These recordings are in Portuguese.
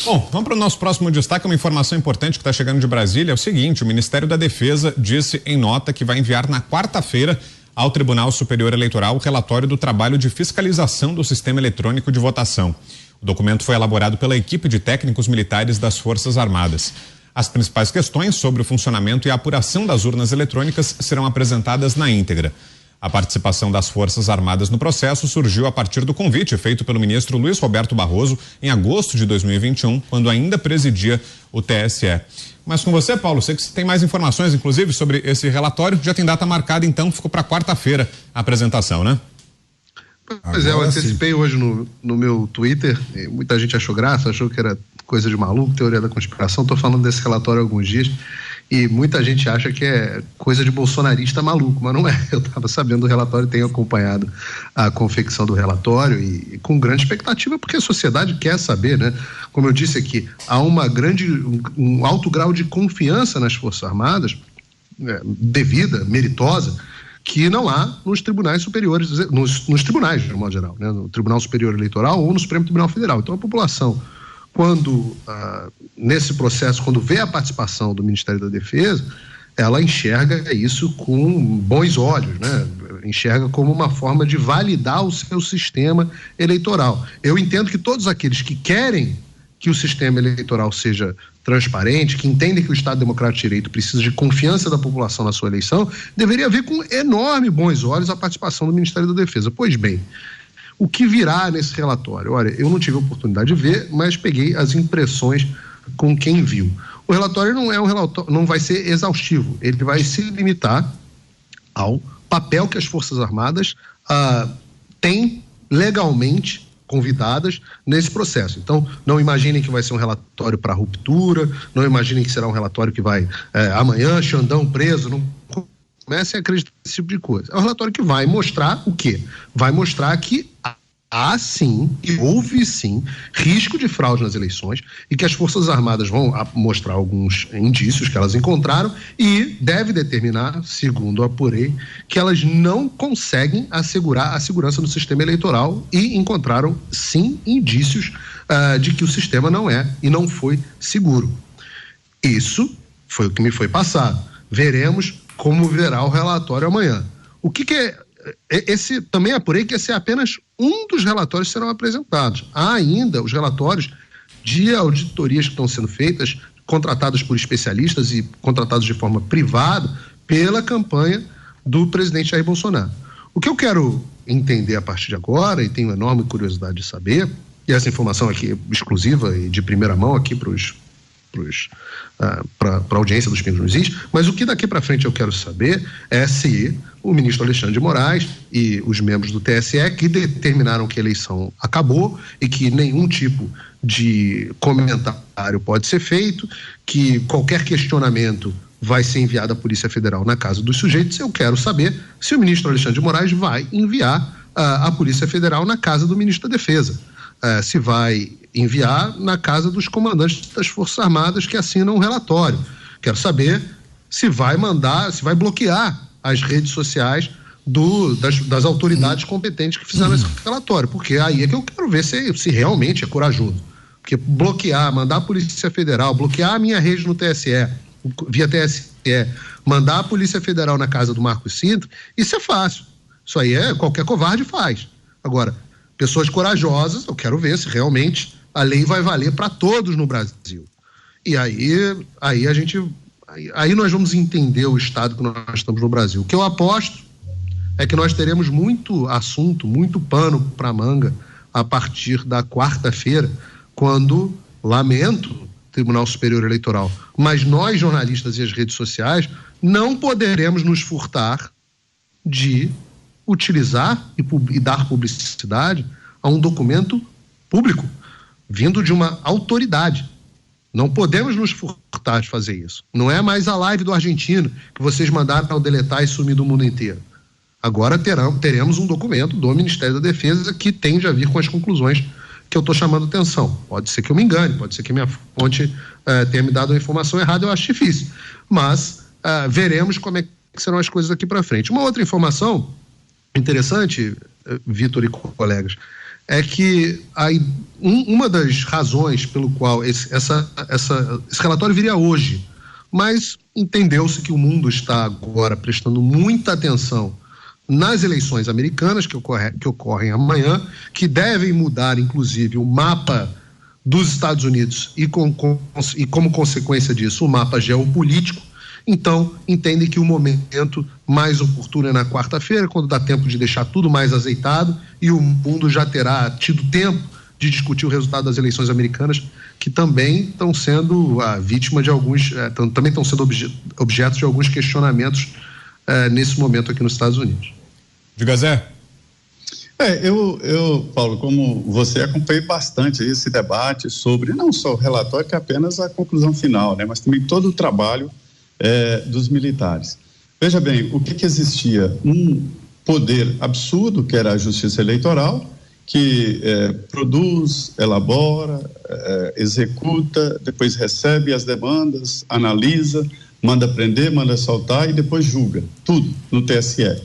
Bom, vamos para o nosso próximo destaque. Uma informação importante que está chegando de Brasília é o seguinte: o Ministério da Defesa disse em nota que vai enviar na quarta-feira ao Tribunal Superior Eleitoral o relatório do trabalho de fiscalização do sistema eletrônico de votação. O documento foi elaborado pela equipe de técnicos militares das Forças Armadas. As principais questões sobre o funcionamento e a apuração das urnas eletrônicas serão apresentadas na íntegra. A participação das Forças Armadas no processo surgiu a partir do convite feito pelo ministro Luiz Roberto Barroso em agosto de 2021, quando ainda presidia o TSE. Mas com você, Paulo, sei que você tem mais informações, inclusive, sobre esse relatório. Já tem data marcada, então, ficou para quarta-feira a apresentação, né? Pois é, eu antecipei hoje no meu Twitter, muita gente achou graça, achou que era coisa de maluco, teoria da conspiração. Estou falando desse relatório há alguns dias e muita gente acha que é coisa de bolsonarista maluco, mas não é. Eu estava sabendo do relatório, tenho acompanhado a confecção do relatório e com grande expectativa, porque a sociedade quer saber, né? Como eu disse aqui, há um alto grau de confiança nas Forças Armadas, devida, meritosa, que não há nos tribunais superiores, nos tribunais, de modo geral, né? No Tribunal Superior Eleitoral ou no Supremo Tribunal Federal. Então a população, quando nesse processo, quando vê a participação do Ministério da Defesa, ela enxerga isso com bons olhos, né? Enxerga como uma forma de validar o seu sistema eleitoral. Eu entendo que todos aqueles que querem que o sistema eleitoral seja transparente, que entendem que o Estado Democrático de Direito precisa de confiança da população na sua eleição, deveria ver com enorme bons olhos a participação do Ministério da Defesa. Pois bem, o que virá nesse relatório? Olha, eu não tive a oportunidade de ver, mas peguei as impressões com quem viu. O relatório não é um relatório, não vai ser exaustivo, ele vai se limitar ao papel que as Forças Armadas têm legalmente convidadas nesse processo. Então, não imaginem que vai ser um relatório para ruptura, não imaginem que será um relatório que vai amanhã, Xandão preso, não comecem a acreditar nesse tipo de coisa. É um relatório que vai mostrar o quê? Vai mostrar que há sim, e houve sim, risco de fraude nas eleições e que as Forças Armadas vão mostrar alguns indícios que elas encontraram e deve determinar, segundo apurei, que elas não conseguem assegurar a segurança do sistema eleitoral e encontraram sim indícios de que o sistema não é e não foi seguro. Isso foi o que me foi passado. Veremos como verá o relatório amanhã. O que é esse? Também apurei que esse é apenas um dos relatórios que serão apresentados. Há ainda os relatórios de auditorias que estão sendo feitas, contratadas por especialistas e contratados de forma privada pela campanha do presidente Jair Bolsonaro. O que eu quero entender a partir de agora, e tenho enorme curiosidade de saber, e essa informação aqui exclusiva e de primeira mão aqui para a audiência dos Pingos nos Is, mas o que daqui para frente eu quero saber é se o ministro Alexandre de Moraes e os membros do TSE que determinaram que a eleição acabou e que nenhum tipo de comentário pode ser feito, que qualquer questionamento vai ser enviado à Polícia Federal na casa dos sujeitos. Eu quero saber se o ministro Alexandre de Moraes vai enviar a Polícia Federal na casa do ministro da Defesa. Se vai enviar na casa dos comandantes das Forças Armadas que assinam o relatório. Quero saber se vai bloquear as redes sociais das autoridades competentes que fizeram esse relatório, porque aí é que eu quero ver se realmente é corajoso. Porque mandar a Polícia Federal, bloquear a minha rede no TSE, via TSE, mandar a Polícia Federal na casa do Marcos Cinto, isso é fácil. Isso aí qualquer covarde faz. Agora, pessoas corajosas, eu quero ver se realmente a lei vai valer para todos no Brasil. E aí nós vamos entender o estado que nós estamos no Brasil. O que eu aposto é que nós teremos muito assunto, muito pano para manga a partir da quarta-feira, quando, lamento, Tribunal Superior Eleitoral, mas nós, jornalistas e as redes sociais, não poderemos nos furtar de utilizar e dar publicidade a um documento público, vindo de uma autoridade. Não podemos nos furtar de fazer isso. Não é mais a live do argentino que vocês mandaram deletar e sumir do mundo inteiro. Agora teremos um documento do Ministério da Defesa que tende a vir com as conclusões que eu estou chamando atenção. Pode ser que eu me engane, pode ser que minha fonte tenha me dado a informação errada, eu acho difícil. Mas veremos como é que serão as coisas aqui para frente. Uma outra informação interessante, Vitor e colegas, é que uma das razões pelo qual esse relatório viria hoje, mas entendeu-se que o mundo está agora prestando muita atenção nas eleições americanas que ocorrem amanhã, que devem mudar, inclusive, o mapa dos Estados Unidos e como consequência disso, o mapa geopolítico. Então, entendem que o momento mais oportuno é na quarta-feira, quando dá tempo de deixar tudo mais azeitado e o mundo já terá tido tempo de discutir o resultado das eleições americanas, que também estão sendo a vítima de alguns, também estão sendo objetos de alguns questionamentos nesse momento aqui nos Estados Unidos. Diga, Zé. Eu, Paulo, como você, acompanhei bastante esse debate sobre, não só o relatório, que é apenas a conclusão final, né, mas também todo o trabalho dos militares. Veja bem, o que existia? Um poder absurdo, que era a Justiça Eleitoral, que produz, elabora, executa, depois recebe as demandas, analisa, manda prender, manda soltar e depois julga, tudo no TSE.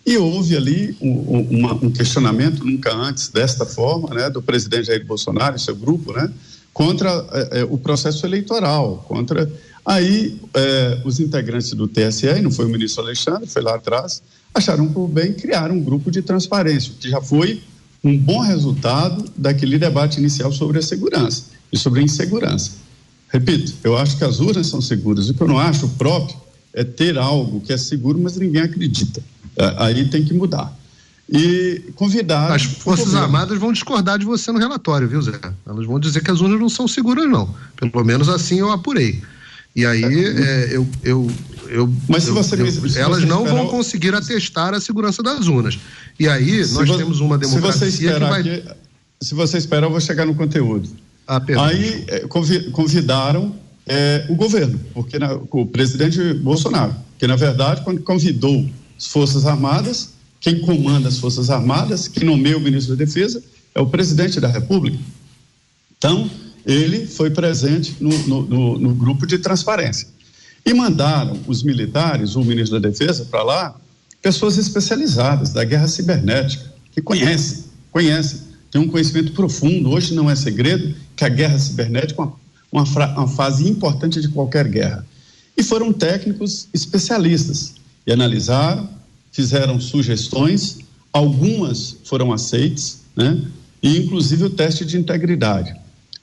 E houve ali um questionamento, nunca antes desta forma, né, do presidente Jair Bolsonaro e seu grupo, né, contra o processo eleitoral, contra... Aí, os integrantes do TSE, e não foi o ministro Alexandre, foi lá atrás, acharam por bem criar um grupo de transparência, que já foi um bom resultado daquele debate inicial sobre a segurança e sobre a insegurança. Repito, eu acho que as urnas são seguras. O que eu não acho próprio é ter algo que é seguro, mas ninguém acredita. Aí tem que mudar. E convidar... As Forças Armadas vão discordar de você no relatório, viu, Zé? Elas vão dizer que as urnas não são seguras, não. Pelo menos assim eu apurei. E aí, mas elas não vão conseguir atestar a segurança das urnas. E aí, nós temos uma democracia que vai... Se você esperar, eu vou chegar no conteúdo. Aí, convidaram o governo, porque o presidente Bolsonaro, que, na verdade, quando convidou as Forças Armadas, quem comanda as Forças Armadas, quem nomeia o ministro da Defesa, é o presidente da República. Então, ele foi presente no grupo de transparência. E mandaram os militares, o ministro da Defesa, para lá, pessoas especializadas da guerra cibernética, que conhecem, têm um conhecimento profundo. Hoje não é segredo que a guerra cibernética é uma fase importante de qualquer guerra. E foram técnicos especialistas, e analisaram, fizeram sugestões, algumas foram aceitas, né? E inclusive o teste de integridade.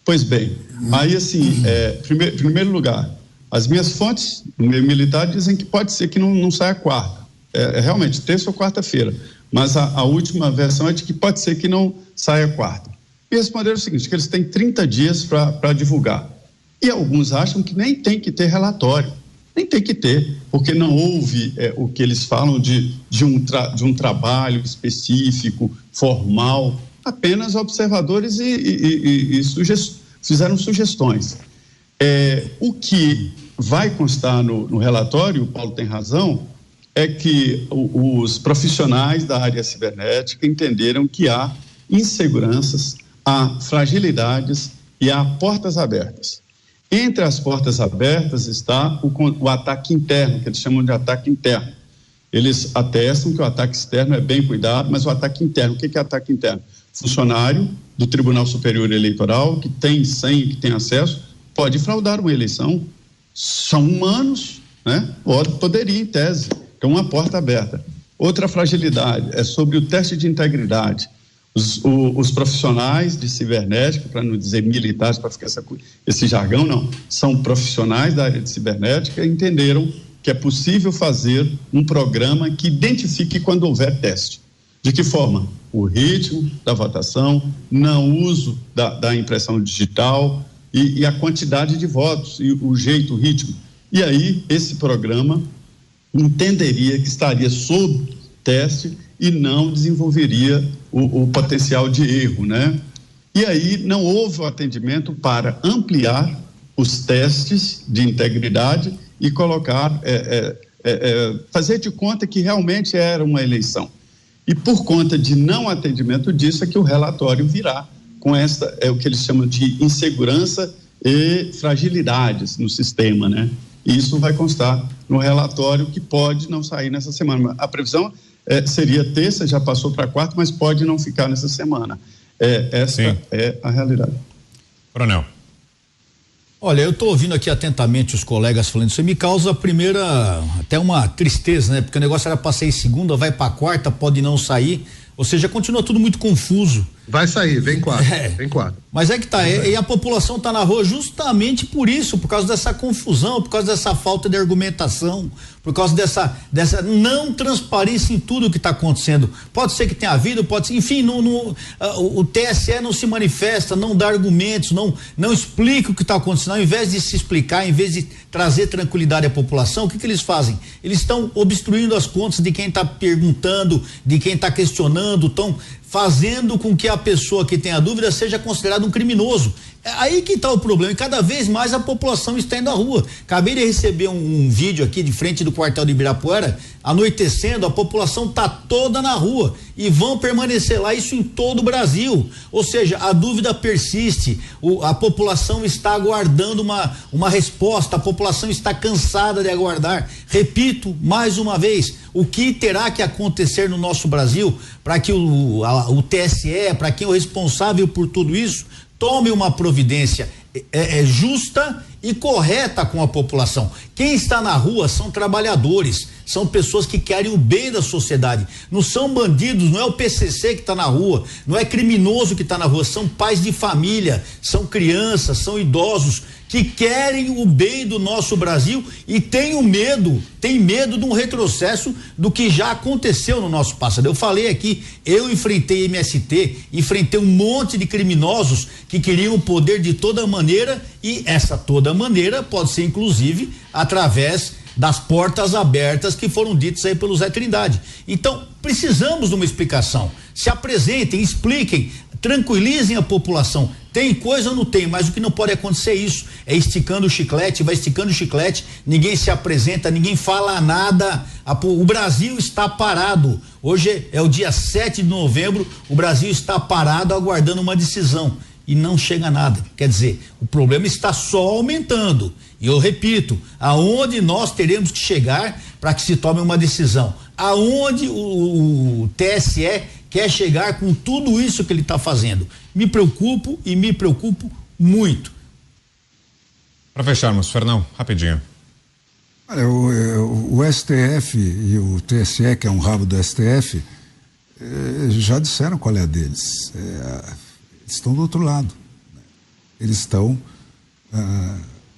Pois bem, aí assim, em primeiro lugar, as minhas fontes no meio militar dizem que pode ser que não saia quarta, realmente terça ou quarta-feira, mas a última versão é de que pode ser que não saia quarta. E responderam o seguinte, que eles têm 30 dias para divulgar. E alguns acham que nem tem que ter relatório, nem tem que ter, porque não houve o que eles falam de um trabalho específico, formal, apenas observadores e fizeram sugestões. O que vai constar no relatório, o Paulo tem razão, é que os profissionais da área cibernética entenderam que há inseguranças, há fragilidades e há portas abertas. Entre as portas abertas está o ataque interno, que eles chamam de ataque interno. Eles atestam que o ataque externo é bem cuidado, mas o ataque interno, o que é ataque interno? Funcionário do Tribunal Superior Eleitoral, que tem senha, que tem acesso, pode fraudar uma eleição. São humanos, né? Poderia, em tese. Então, uma porta aberta. Outra fragilidade é sobre o teste de integridade. Os profissionais de cibernética, para não dizer militares, para ficar esse jargão, não, são profissionais da área de cibernética e entenderam que é possível fazer um programa que identifique quando houver teste. De que forma? O ritmo da votação, não uso da impressão digital e a quantidade de votos, e o jeito, o ritmo. E aí, esse programa entenderia que estaria sob teste e não desenvolveria o potencial de erro, né? E aí não houve o atendimento para ampliar os testes de integridade e colocar, fazer de conta que realmente era uma eleição. E por conta de não atendimento disso é que o relatório virá com o que eles chamam de insegurança e fragilidades no sistema, né? E isso vai constar no relatório, que pode não sair nessa semana. A previsão seria terça, já passou para quarta, mas pode não ficar nessa semana. Essa é a realidade. Coronel. Olha, eu estou ouvindo aqui atentamente os colegas falando isso, e me causa até uma tristeza, né? Porque o negócio era para sair segunda, vai para quarta, pode não sair, ou seja, continua tudo muito confuso. Vai sair, vem quatro. Vem quatro. Mas é que tá, e a população tá na rua justamente por isso, por causa dessa confusão, por causa dessa falta de argumentação, por causa dessa não transparência em tudo que está acontecendo. Pode ser que tenha havido, pode ser, enfim, o TSE não se manifesta, não dá argumentos, não explica o que está acontecendo. Ao invés de se explicar, ao invés de trazer tranquilidade à população, o que eles fazem? Eles estão obstruindo as contas de quem está perguntando, de quem está questionando, estão fazendo com que a pessoa que tem a dúvida seja considerada um criminoso. É aí que está o problema, e cada vez mais a população está indo à rua. Acabei de receber um vídeo aqui de frente do quartel de Ibirapuera, anoitecendo, a população está toda na rua e vão permanecer lá, isso em todo o Brasil. Ou seja, a dúvida persiste, a população está aguardando uma resposta, a população está cansada de aguardar. Repito mais uma vez, o que terá que acontecer no nosso Brasil para que o TSE, para quem é o responsável por tudo isso, tome uma providência justa e correta com a população. Quem está na rua são trabalhadores, são pessoas que querem o bem da sociedade. Não são bandidos, não é o PCC que está na rua, não é criminoso que está na rua, são pais de família, são crianças, são idosos que querem o bem do nosso Brasil e tem medo de um retrocesso do que já aconteceu no nosso passado. Eu falei aqui, eu enfrentei MST, enfrentei um monte de criminosos que queriam o poder de toda maneira, e essa toda maneira pode ser inclusive através das portas abertas que foram ditas aí pelo Zé Trindade. Então, precisamos de uma explicação. Se apresentem, expliquem, tranquilizem a população. Tem coisa ou não tem, mas o que não pode acontecer é isso, é esticando o chiclete, vai esticando o chiclete, ninguém se apresenta, ninguém fala nada, o Brasil está parado. Hoje é o dia 7 de novembro, o Brasil está parado aguardando uma decisão e não chega nada. Quer dizer, o problema está só aumentando. E eu repito, aonde nós teremos que chegar para que se tome uma decisão? Aonde o TSE quer chegar com tudo isso que ele está fazendo? Me preocupo muito. Para fecharmos, Fernão, rapidinho. Olha, o STF e o TSE, que é um rabo do STF, já disseram qual é a deles. Eles estão do outro lado. Eles estão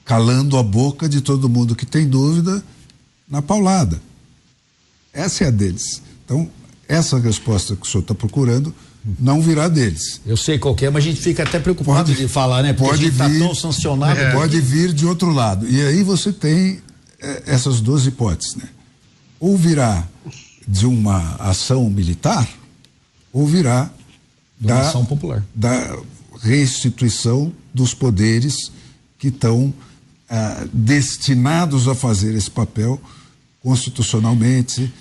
calando a boca de todo mundo que tem dúvida na paulada. Essa é a deles. Então, essa resposta que o senhor está procurando não virá deles. Eu sei qual que é, mas a gente fica até preocupado de falar, né? Porque pode a gente está tão sancionado. Pode vir de outro lado. E aí você tem essas duas hipóteses, né? Ou virá de uma ação militar, ou virá da ação popular, da restituição dos poderes que estão destinados a fazer esse papel constitucionalmente,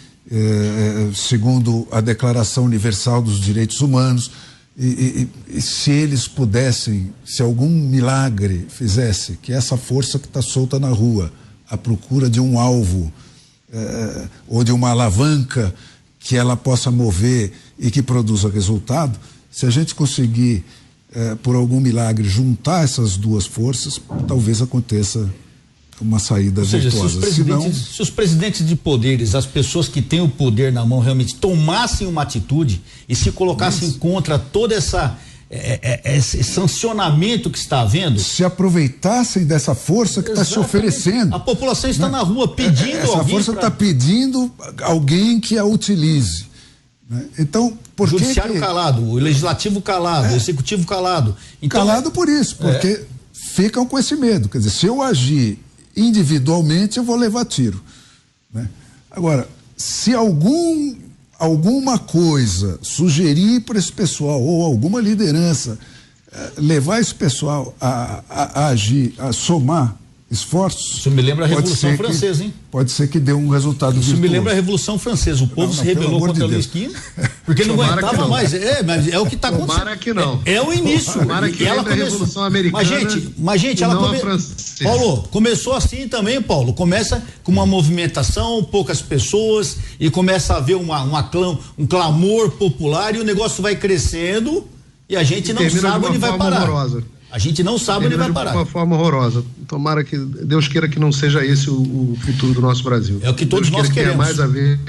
segundo a Declaração Universal dos Direitos Humanos, e se eles pudessem, se algum milagre fizesse que essa força que está solta na rua, à procura de um alvo ou de uma alavanca que ela possa mover e que produza resultado, se a gente conseguir por algum milagre juntar essas duas forças, talvez aconteça uma saída virtuosa. Se os presidentes de poderes, as pessoas que têm o poder na mão realmente tomassem uma atitude e se colocassem contra toda esse sancionamento que está havendo, se aproveitassem dessa força que está se oferecendo. A população está na rua pedindo essa força está pedindo alguém que a utilize. Então, por o judiciário calado, o legislativo calado, o executivo calado. Então, calado por isso, porque ficam com esse medo. Quer dizer, se eu agir individualmente, eu vou levar tiro, né? Agora, se alguma coisa sugerir para esse pessoal, ou alguma liderança levar esse pessoal a agir, a somar esforços. Isso me lembra a Revolução Francesa, hein? Pode ser que dê um resultado virtuoso. Isso me lembra a Revolução Francesa. O povo se rebelou contra Luís XV, porque não aguentava mais. Mas é o que está acontecendo. Tomara que não. É o início. Tomara que ela começou. A Revolução Americana. Mas gente, ela Paulo, começou assim também, Paulo. Começa com uma movimentação, poucas pessoas, e começa a haver um clamor popular, e o negócio vai crescendo E a gente não sabe onde vai parar. Horrorosa. A gente não sabe onde vai parar. De uma forma horrorosa. Tomara que Deus queira que não seja esse o futuro do nosso Brasil. É o que todos nós queremos. Tenha mais a ver